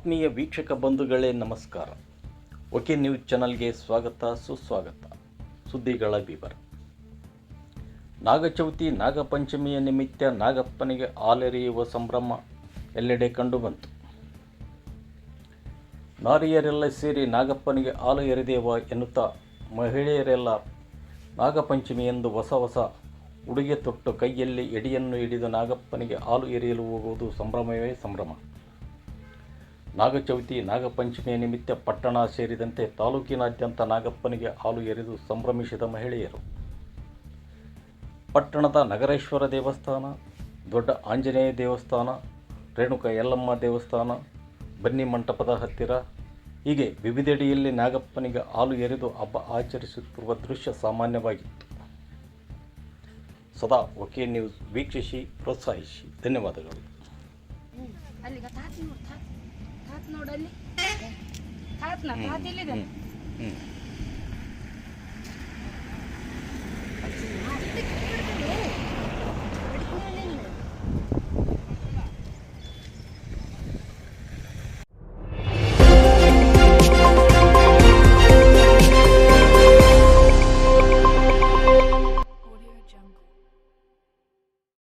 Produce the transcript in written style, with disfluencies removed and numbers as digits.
ಆತ್ಮೀಯ ವೀಕ್ಷಕ ಬಂಧುಗಳೇ ನಮಸ್ಕಾರ. ಓಕೆ ನ್ಯೂಸ್ ಚಾನಲ್ಗೆ ಸ್ವಾಗತ ಸುಸ್ವಾಗತ. ಸುದ್ದಿಗಳ ವಿವರ. ನಾಗಚೌತಿ ನಾಗಪಂಚಮಿಯ ನಿಮಿತ್ತ ನಾಗಪ್ಪನಿಗೆ ಹಾಲೆರೆಯುವ ಸಂಭ್ರಮ ಎಲ್ಲೆಡೆ ಕಂಡುಬಂತು. ನಾರಿಯರೆಲ್ಲ ಸೇರಿ ನಾಗಪ್ಪನಿಗೆ ಹಾಲು ಎರೆದೇವ ಎನ್ನುತ್ತಾ ಮಹಿಳೆಯರೆಲ್ಲ ನಾಗಪಂಚಮಿಯೆಂದು ಹೊಸ ಉಡುಗೆ ತೊಟ್ಟು ಕೈಯಲ್ಲಿ ಎಡೆಯನ್ನು ಹಿಡಿದು ನಾಗಪ್ಪನಿಗೆ ಹಾಲು ಎರೆಯಲು ಹೋಗುವುದು ಸಂಭ್ರಮವೇ ಸಂಭ್ರಮ. ನಾಗಚೌತಿ ನಾಗಪಂಚಮಿಯ ನಿಮಿತ್ತ ಪಟ್ಟಣ ಸೇರಿದಂತೆ ತಾಲೂಕಿನಾದ್ಯಂತ ನಾಗಪ್ಪನಿಗೆ ಹಾಲು ಎರೆದು ಸಂಭ್ರಮಿಸಿದ ಮಹಿಳೆಯರು ಪಟ್ಟಣದ ನಗರೇಶ್ವರ ದೇವಸ್ಥಾನ, ದೊಡ್ಡ ಆಂಜನೇಯ ದೇವಸ್ಥಾನ, ರೇಣುಕ ಯಲ್ಲಮ್ಮ ದೇವಸ್ಥಾನ, ಬನ್ನಿ ಮಂಟಪದ ಹತ್ತಿರ ಹೀಗೆ ವಿವಿಧೆಡೆಯಲ್ಲಿ ನಾಗಪ್ಪನಿಗೆ ಹಾಲು ಎರೆದು ಹಬ್ಬ ಆಚರಿಸುತ್ತಿರುವ ದೃಶ್ಯ ಸಾಮಾನ್ಯವಾಗಿತ್ತು. ಸದಾ ಓಕೆ ನ್ಯೂಸ್ ವೀಕ್ಷಿಸಿ ಪ್ರೋತ್ಸಾಹಿಸಿ. ಧನ್ಯವಾದಗಳು. ನೋಡಲ್ಲಿ ತಾತ್ನ ತಾತ್ ಎಲ್ಲಿದೆ?